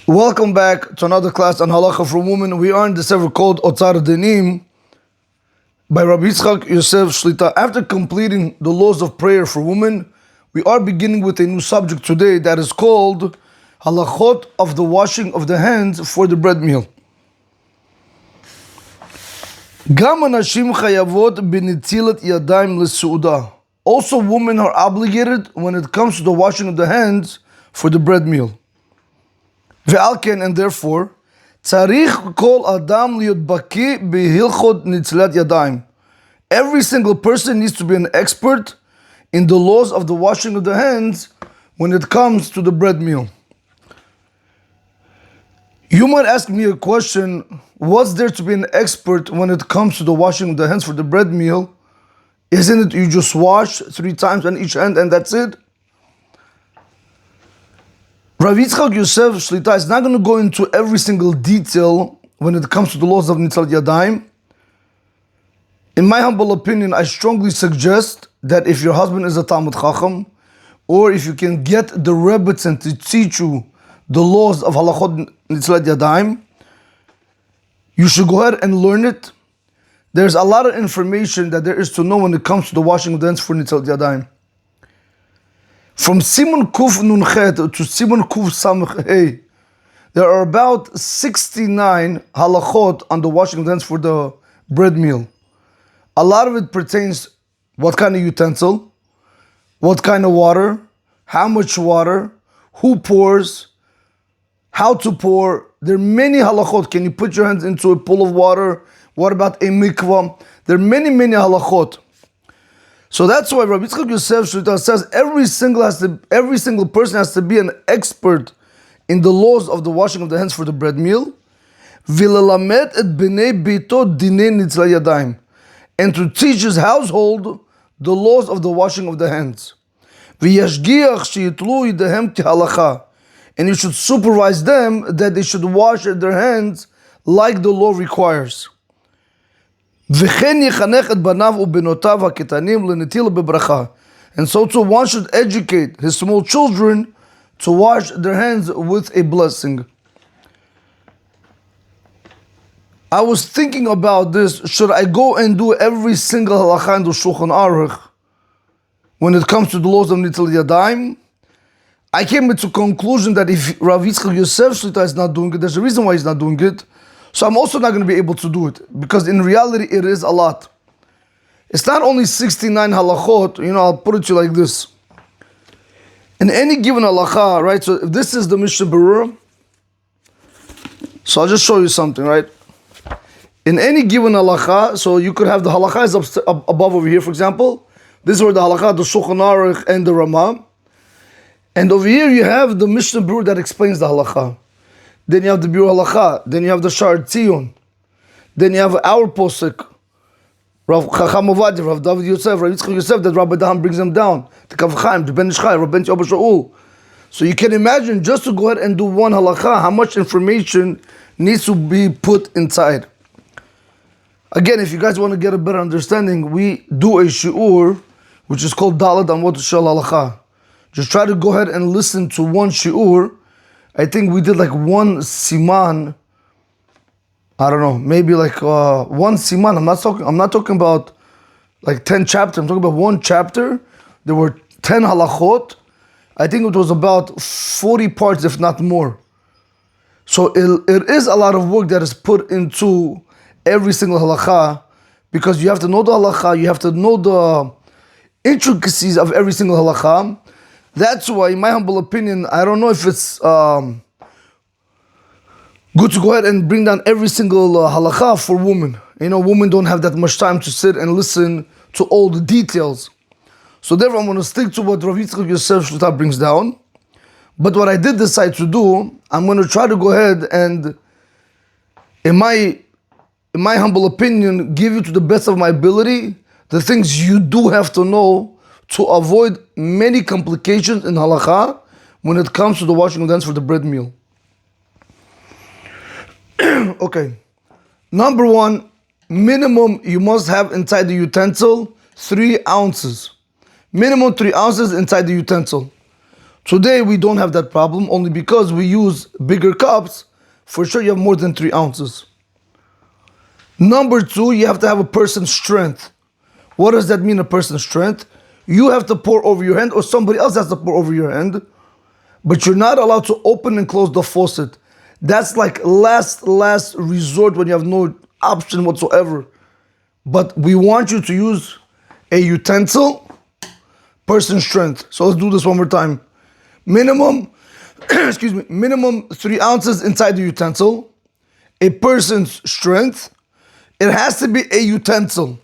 Welcome back to another class on Halacha for Women. We are in the sefer called Otzar Dinim by Rabbi Yitzchak Yosef Shlita. After completing the laws of prayer for women, we are beginning with a new subject today that is called Halachot of the washing of the hands for the bread meal. Gam anashim chayavot b'netilat yadayim l'seuda. Also, women are obligated when it comes to the washing of the hands for the bread meal. Ve'alken, and therefore, tzarich kol adam liot baki behilchot nitzilat yadayim. Every single person needs to be an expert in the laws of the washing of the hands when it comes to the bread meal. You might ask me a question, what's there to be an expert when it comes to the washing of the hands for the bread meal? Isn't it you just wash 3 times on each hand and that's it? Rav Yitzchak Yosef Shlita is not going to go into every single detail when it comes to the laws of Nitzilat Yadayim. In my humble opinion, I strongly suggest that if your husband is a Talmud Chacham, or if you can get the Rebbetzin to teach you the laws of Halachot Nitzilat Yadayim, you should go ahead and learn it. There's a lot of information that there is to know when it comes to the washing of the hands for Nitzilat Yadayim. From Simon Kuf Nunchet to Simon Kuf Samech Hey, there are about 69 halachot on the washing of the hands for the bread meal. A lot of it pertains what kind of utensil, what kind of water, how much water, who pours, how to pour. There are many halachot. Can you put your hands into a pool of water? What about a mikvah? There are many halachot. So that's why Rabbi Yitzchak Yosef Shlita says every single person has to be an expert in the laws of the washing of the hands for the bread meal. V'lelamed et bnei beito dinei nitzilat yadayim, and to teach his household the laws of the washing of the hands. V'yashgiach sheyitlu yidahem kehalacha, and you should supervise them that they should wash their hands like the law requires. And so too one should educate his small children to wash their hands with a blessing. I was thinking about this, should I go and do every single halacha in the Shulchan Aruch when it comes to the laws of Nitzilat Yadayim? I came to the conclusion that if Rav Yitzchak Yosef Shlita is not doing it, there's a reason why he's not doing it. So I'm also not going to be able to do it, because in reality it is a lot. It's not only 69 halachot, I'll put it to you like this. In any given halacha, right, so if this is the Mishnah Berurah, so I'll just show you something, right? In any given halacha, so you could have the halacha is above over here, for example. This is where the halacha, the Shulchan Aruch and the Ramah. And over here you have the Mishnah Berurah that explains the halacha. Then you have the Biur Halacha. Then you have the Shar Tzion. Then you have our posek, Rav Chacham Ovadia, Rav David Yosef, Rav Yitzchak Yosef, that Rabbi Daham brings them down. The Kav Chaim, the Ben Ish Chai, Rav Ben Yoba Shaul. So you can imagine, just to go ahead and do one halacha, how much information needs to be put inside. Again, if you guys want to get a better understanding, we do a shiur, which is called Dalad Amot Shel Halacha. Just try to go ahead and listen to one shiur. I think we did like one siman. I don't know, maybe like one siman. I'm not talking about like 10 chapters. I'm talking about one chapter. There were 10 halachot. I think it was about 40 parts, if not more. So it is a lot of work that is put into every single halacha, because you have to know the halacha, you have to know the intricacies of every single halacha. That's why, in my humble opinion, I don't know if it's good to go ahead and bring down every single halacha for women. Women don't have that much time to sit and listen to all the details. So therefore, I'm going to stick to what Rav Yitzchak Yosef Shlita brings down. But what I did decide to do, I'm going to try to go ahead and, in my humble opinion, give you to the best of my ability the things you do have to know to avoid many complications in halacha when it comes to the washing of the hands for the bread meal. Okay. Number 1, minimum you must have inside the utensil 3 ounces. Minimum 3 ounces inside the utensil. Today we don't have that problem only because we use bigger cups. For sure you have more than 3 ounces. Number 2, you have to have a person's strength. What does that mean, a person's strength? You have to pour over your hand or somebody else has to pour over your hand, but you're not allowed to open and close the faucet. That's like last resort when you have no option whatsoever. But we want you to use a utensil, person's strength. So let's do this one more time. Minimum, minimum 3 ounces inside the utensil, a person's strength. It has to be a utensil.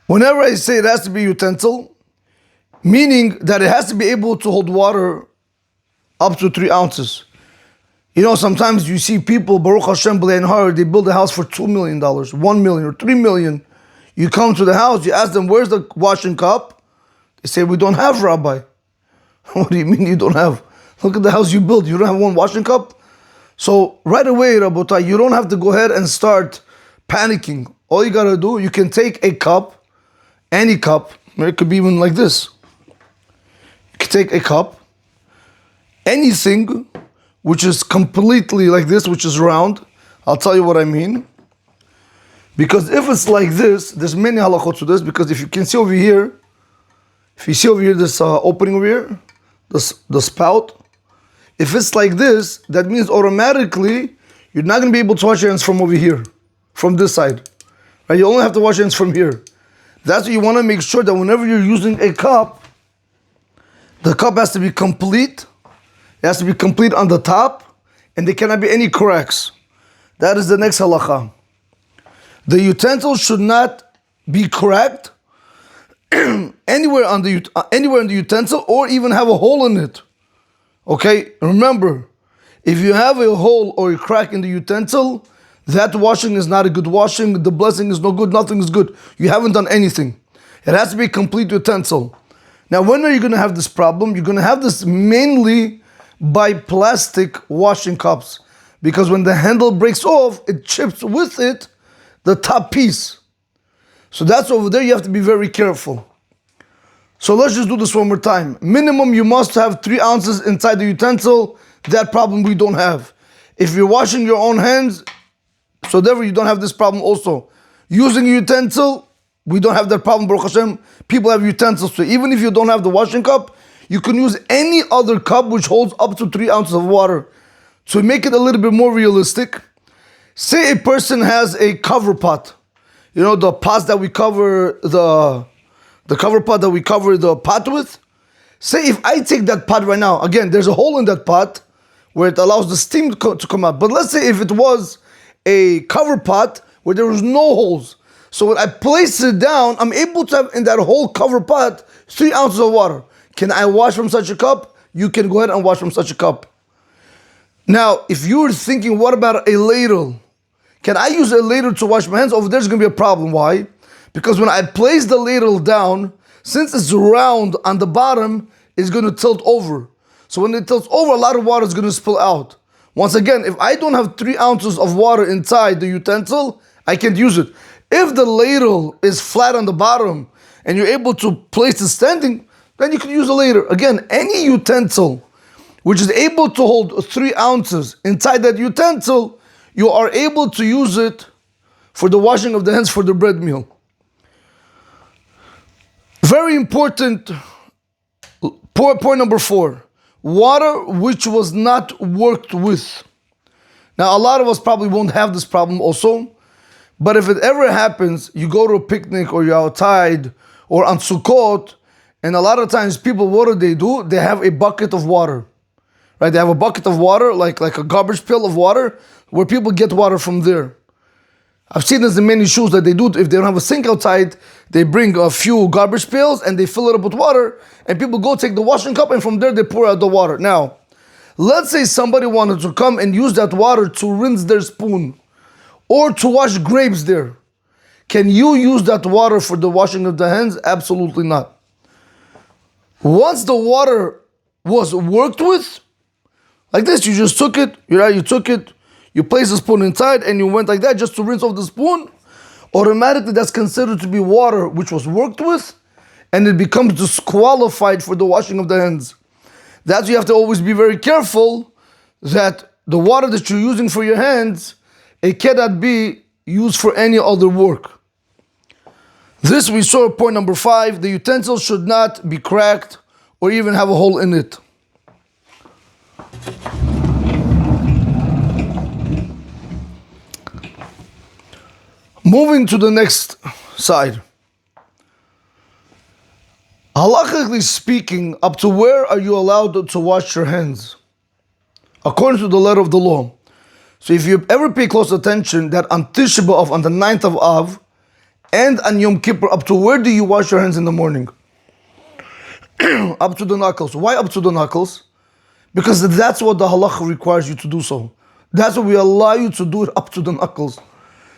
Whenever I say it has to be a utensil, meaning that it has to be able to hold water up to 3 ounces. You know, sometimes you see people, Baruch Hashem, they build a house for $2 million, $1 million, or $3 million. You come to the house, you ask them, where's the washing cup? They say, we don't have, Rabbi. What do you mean you don't have? Look at the house you built. You don't have one washing cup? So right away, Rabotai, you don't have to go ahead and start panicking. All you gotta do, you can take a cup, any cup, it could be even like this. You can take a cup, anything which is completely like this, which is round. I'll tell you what I mean. Because if it's like this, there's many halachot to this, because if you can see over here, if you see over here, this opening over here, the spout, if it's like this, that means automatically you're not going to be able to wash your hands from over here, from this side. Right? You only have to wash your hands from here. That's what you want to make sure that whenever you're using a cup, the cup has to be complete. It has to be complete on the top, and there cannot be any cracks. That is the next halacha. The utensil should not be cracked anywhere in the utensil, or even have a hole in it. Okay, remember, if you have a hole or a crack in the utensil, that washing is not a good washing. The blessing is no good. Nothing is good. You haven't done anything. It has to be a complete utensil. Now, when are you going to have this problem? You're going to have this mainly by plastic washing cups, because when the handle breaks off, it chips with it the top piece. So that's over there. You have to be very careful. So let's just do this one more time. Minimum, you must have 3 ounces inside the utensil. That problem we don't have. If you're washing your own hands, so therefore you don't have this problem also. Using a utensil, we don't have that problem, Baruch Hashem. People have utensils. So even if you don't have the washing cup, you can use any other cup which holds up to 3 ounces of water. To make it a little bit more realistic, say a person has a cover pot. You know, the pots that we cover, the cover pot that we cover the pot with. Say if I take that pot right now, again, there's a hole in that pot where it allows the steam to come out. But let's say if it was a cover pot where there was no holes. So when I place it down, I'm able to have in that whole cover pot 3 ounces of water. Can I wash from such a cup? You can go ahead and wash from such a cup. Now, if you're thinking, what about a ladle? Can I use a ladle to wash my hands? Over there's going to be a problem. Why? Because when I place the ladle down, since it's round on the bottom, it's going to tilt over. So when it tilts over, a lot of water is going to spill out. Once again, if I don't have 3 ounces of water inside the utensil, I can't use it. If the ladle is flat on the bottom and you're able to place it standing, then you can use a ladle. Again, any utensil which is able to hold 3 ounces inside that utensil, you are able to use it for the washing of the hands for the bread meal. Very important, point number 4. Water which was not worked with. Now, a lot of us probably won't have this problem also, but if it ever happens, you go to a picnic or you're outside or on Sukkot, and a lot of times people, what do? They have a bucket of water. Right? They have a bucket of water, like a garbage pail of water, where people get water from there. I've seen this in many shoes that they do. If they don't have a sink outside, they bring a few garbage pails and they fill it up with water, and people go take the washing cup and from there they pour out the water. Now, let's say somebody wanted to come and use that water to rinse their spoon or to wash grapes there. Can you use that water for the washing of the hands? Absolutely not. Once the water was worked with, like this, you just took it, you placed the spoon inside and you went like that just to rinse off the spoon, automatically that's considered to be water which was worked with, and it becomes disqualified for the washing of the hands. That's why you have to always be very careful that the water that you're using for your hands, it cannot be used for any other work. This we saw point number 5, the utensil should not be cracked or even have a hole in it. Moving to the next side. Halachically speaking, up to where are you allowed to wash your hands? According to the letter of the law. So if you ever pay close attention that on Tisha B'Av, on the 9th of Av, and on Yom Kippur, up to where do you wash your hands in the morning? Up to the knuckles. Why up to the knuckles? Because that's what the halacha requires you to do so. That's what we allow you to do it up to the knuckles.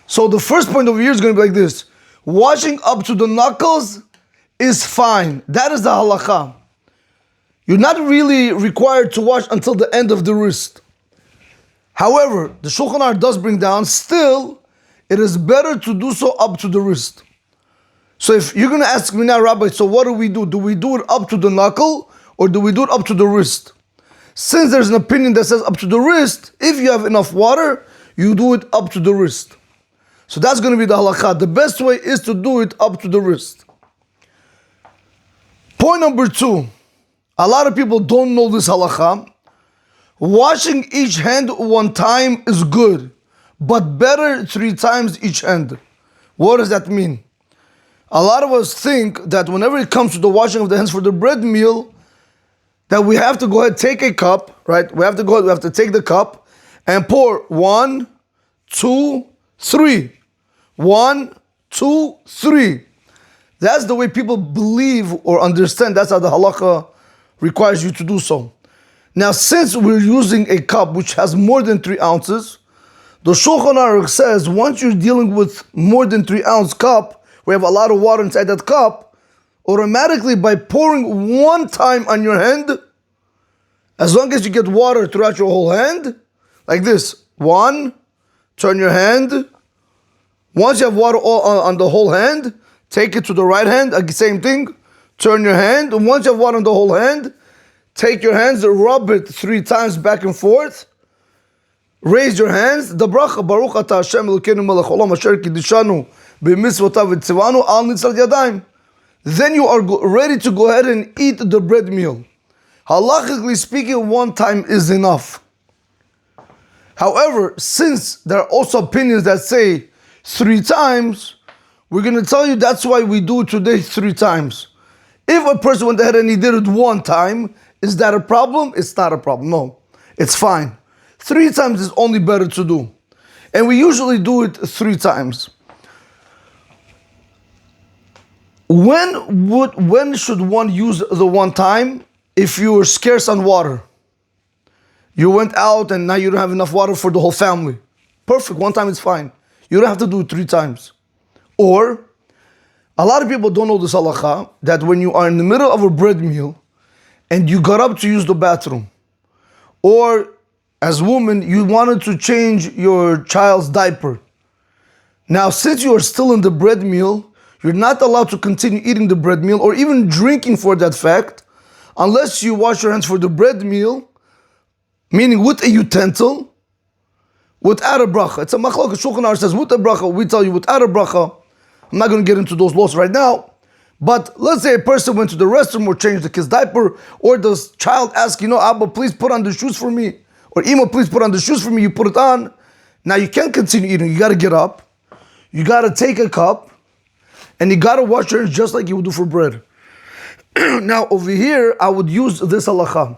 So the first point over here is going to be like this. Washing up to the knuckles is fine. That is the halacha. You're not really required to wash until the end of the wrist. However, the Shulchan Aruch does bring down, still, it is better to do so up to the wrist. So if you're going to ask me now, Rabbi, so what do we do? Do we do it up to the knuckle or do we do it up to the wrist? Since there's an opinion that says up to the wrist, if you have enough water, you do it up to the wrist. So that's going to be the halakha. The best way is to do it up to the wrist. Point number 2. A lot of people don't know this halakha. Washing each hand one time is good, but better 3 times each hand. What does that mean? A lot of us think that whenever it comes to the washing of the hands for the bread meal, that we have to go ahead, take a cup, right? We have to take the cup and pour 1, 2, 3. 1, 2, 3. That's the way people believe or understand. That's how the halakha requires you to do so. Now, since we're using a cup which has more than 3 ounces, the Shulchan Aruch says once you're dealing with more than 3 ounce cup, we have a lot of water inside that cup, automatically by pouring 1 time on your hand, as long as you get water throughout your whole hand, like this, 1, turn your hand. Once you have water all on the whole hand, take it to the right hand, same thing, turn your hand. And once you have water on the whole hand, take your hands, rub it 3 times back and forth. Raise your hands. The bracha, Baruch Ata Hashem Elokeinu melech haolam asher kiddushanu b'mitzvotav v'tzivanu al nitzal yadayim. Then you are ready to go ahead and eat the bread meal. Halachically speaking, 1 time is enough. However, since there are also opinions that say 3 times, we're going to tell you that's why we do it today 3 times. If a person went ahead and he did it 1 time, is that a problem? It's not a problem. No, it's fine. 3 times is only better to do. And we usually do it 3 times. When should one use the 1 time? If you were scarce on water. You went out and now you don't have enough water for the whole family. Perfect, 1 time is fine. You don't have to do it 3 times. Or, a lot of people don't know this halakha, that when you are in the middle of a bread meal and you got up to use the bathroom, or as a woman, you wanted to change your child's diaper. Now, since you are still in the bread meal, you're not allowed to continue eating the bread meal or even drinking for that fact, unless you wash your hands for the bread meal, meaning with a utensil, without a bracha. It's a machlok. Shulchan Aruch says with a bracha. We tell you without a bracha. I'm not going to get into those laws right now. But let's say a person went to the restroom or changed the kid's diaper, or the child asked, Abba, please put on the shoes for me. Or Ima, please put on the shoes for me. You put it on. Now you can't continue eating. You got to get up. You got to take a cup. And you got to wash your hands just like you would do for bread. Now over here, I would use this halakha.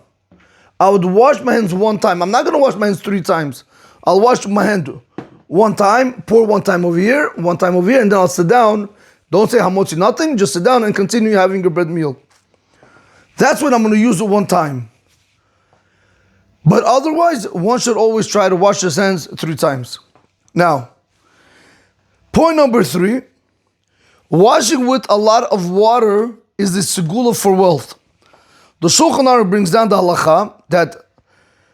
I would wash my hands 1 time. I'm not going to wash my hands 3 times. I'll wash my hand 1 time, pour 1 time over here, 1 time over here, and then I'll sit down. Don't say hamotzi nothing, just sit down and continue having your bread meal. That's when I'm going to use it 1 time. But otherwise, one should always try to wash his hands 3 times. Now, point number 3, washing with a lot of water is the segula for wealth. The Shulchan Aruch brings down the halacha that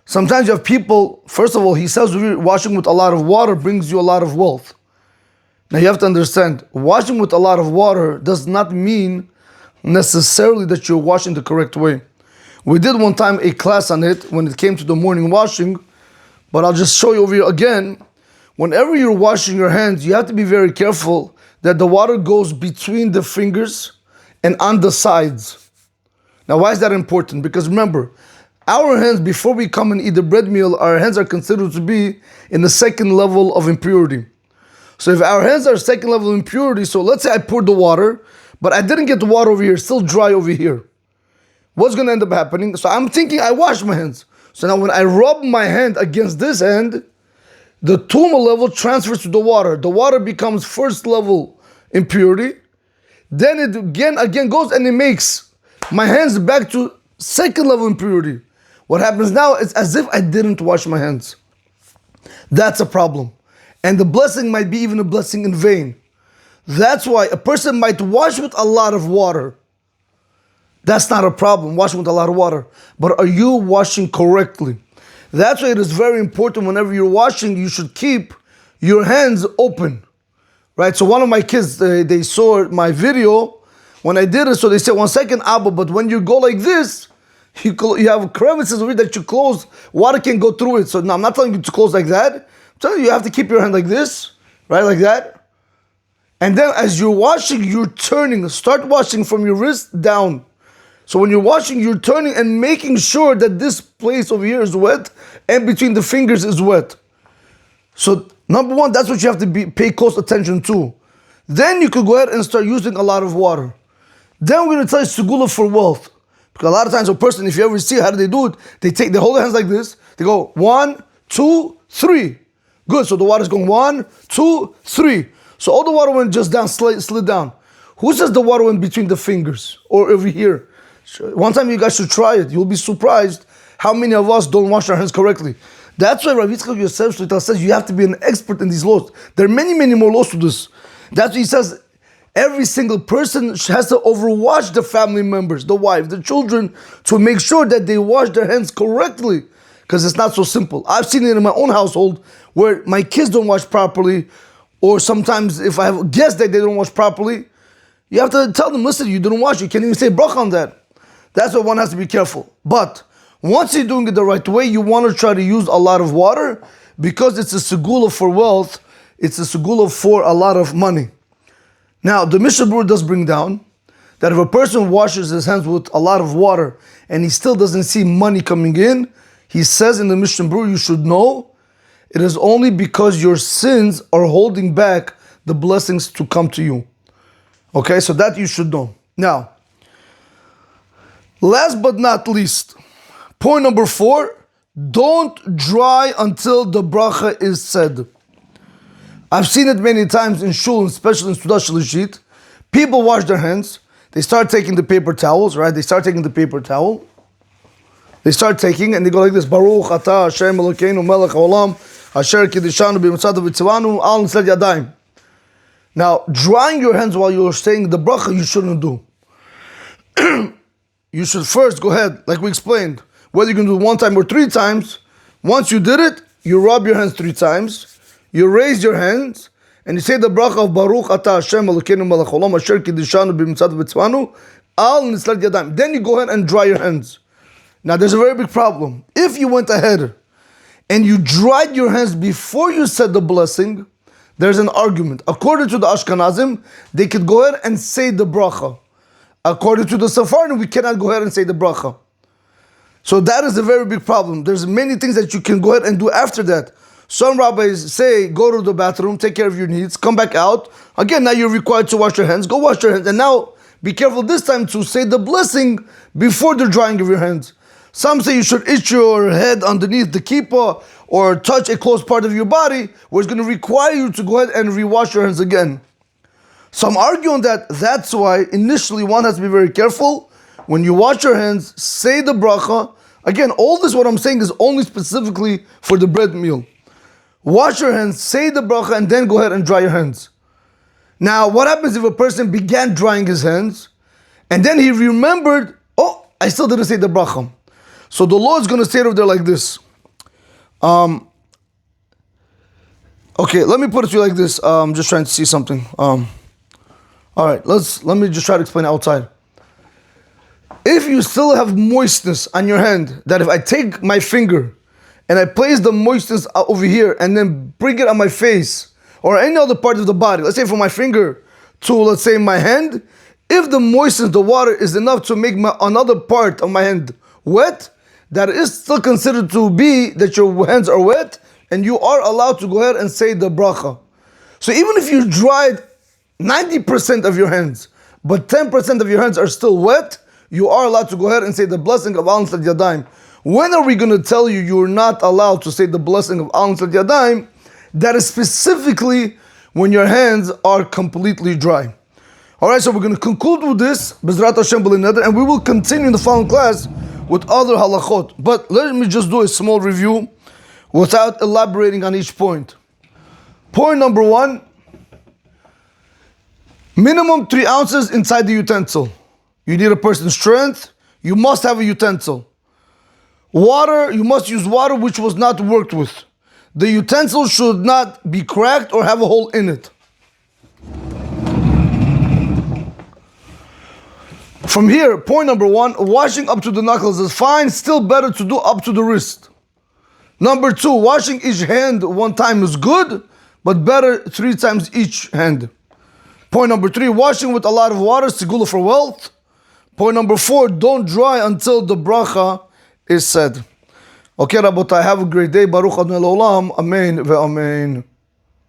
sometimes you have people, first of all, he says washing with a lot of water brings you a lot of wealth. Now you have to understand, washing with a lot of water does not mean necessarily that you're washing the correct way. We did one time a class on it when it came to the morning washing, but I'll just show you over here again. Whenever you're washing your hands, you have to be very careful that the water goes between the fingers and on the sides. Now, why is that important? Because remember, our hands, before we come and eat the bread meal, our hands are considered to be in the second level of impurity. So if our hands are second level of impurity, so let's say I poured the water, but I didn't get the water over here, still dry over here. What's going to end up happening? So I'm thinking I wash my hands. So now when I rub my hand against this hand, the tuma level transfers to the water. The water becomes first level impurity. Then it again goes and it makes my hands back to second level impurity. What happens now is as if I didn't wash my hands. That's a problem. And the blessing might be even a blessing in vain. That's why a person might wash with a lot of water. That's not a problem, washing with a lot of water. But are you washing correctly? That's why it is very important whenever you're washing, you should keep your hands open. Right? So one of my kids, they saw my video when I did it, so they said, 1 second, Abba, but when you go like this, you have crevices over it that you close, water can go through it. So no, I'm not telling you to close like that. I'm telling you have to keep your hand like this, right, like that. And then as you're washing, you're turning. Start washing from your wrist down. So when you're washing, you're turning and making sure that this place over here is wet and between the fingers is wet. So number one, that's what you have to pay close attention to. Then you could go ahead and start using a lot of water. Then we're going to tell you segula for wealth. Because a lot of times a person, if you ever see how do they do it, they hold their hands like this. They go 1, 2, 3. Good, so the water's going 1, 2, 3. So all the water went just down, slid down. Who says the water went between the fingers or over here? One time you guys should try it. You'll be surprised how many of us don't wash our hands correctly. That's why Rav Yitzchak Yosef Shlomo says you have to be an expert in these laws. There are many, many more laws to this. That's why he says every single person has to overwatch the family members, the wife, the children, to make sure that they wash their hands correctly. Because it's not so simple. I've seen it in my own household where my kids don't wash properly, or sometimes if I have guests that they don't wash properly, you have to tell them, listen, you didn't wash, you can't even say bracha on that. That's why one has to be careful. But once you're doing it the right way, you want to try to use a lot of water because it's a segula for wealth. It's a segula for a lot of money. Now, the Mishnah Berurah does bring down that if a person washes his hands with a lot of water and he still doesn't see money coming in, he says in the Mishnah Berurah, you should know it is only because your sins are holding back the blessings to come to you. Okay, so that you should know. Now, last but not least, point number 4, don't dry until the bracha is said. I've seen it many times in shul, especially in Sudah Shalishit. People wash their hands. They start taking the paper towels, right? They start taking the paper towel. They start taking and they go like this. Baruch atah Hashem Elokeinu melech haolam asher kiddushanu b'mitzvot v'tzivanu al nitzad yadayim. Now, drying your hands while you're saying the bracha, you shouldn't do. You should first go ahead, like we explained, whether you can do it 1 time or 3 times. Once you did it, you rub your hands 3 times, you raise your hands, and you say the bracha of Baruch atah Hashem Elokeinu melech haolam asher kiddushanu b'mitzvot v'tzivanu al nitzad yadayim. Then you go ahead and dry your hands. Now there's a very big problem. If you went ahead and you dried your hands before you said the blessing, there's an argument. According to the Ashkenazim, they could go ahead and say the bracha. According to the Sephardim, we cannot go ahead and say the bracha. So that is a very big problem. There's many things that you can go ahead and do after that. Some rabbis say, go to the bathroom, take care of your needs, come back out. Again, now you're required to wash your hands. Go wash your hands. And now, be careful this time to say the blessing before the drying of your hands. Some say you should itch your head underneath the kippah or touch a close part of your body, where it's going to require you to go ahead and rewash your hands again. Some argue on that. That's why initially one has to be very careful. When you wash your hands, say the bracha. Again, all this what I'm saying is only specifically for the bread meal. Wash your hands, say the bracha, and then go ahead and dry your hands. Now, what happens if a person began drying his hands, and then he remembered, oh, I still didn't say the bracha. So the Lord is going to say it over there like this. Okay, let me put it to you like this. I'm just trying to see something. All right, let me just try to explain it outside. If you still have moistness on your hand, that if I take my finger and I place the moistness over here and then bring it on my face or any other part of the body, let's say from my finger to, let's say, my hand, if the moistness, the water is enough to make another part of my hand wet, that is still considered to be that your hands are wet, and you are allowed to go ahead and say the bracha. So even if you dried 90% of your hands, but 10% of your hands are still wet, you are allowed to go ahead and say the blessing of Al Nitlat Yadayim. When are we going to tell you you're not allowed to say the blessing of Al Nitlat Yadayim? That is specifically when your hands are completely dry. Alright, so we're going to conclude with this, Bezrat Hashem B'li Neder, and we will continue in the following class with other halachot. But let me just do a small review without elaborating on each point. Point number 1, minimum 3 ounces inside the utensil. You need a person's strength, you must have a utensil. Water, you must use water which was not worked with. The utensil should not be cracked or have a hole in it. From here, point number 1, washing up to the knuckles is fine, still better to do up to the wrist. Number 2, washing each hand 1 time is good, but better 3 times each hand. Point number 3, washing with a lot of water, segula for wealth. Point number 4, don't dry until the bracha is said. Okay, Rabotai, have a great day. Baruch Adonai L'Olam. Amen ve'amen.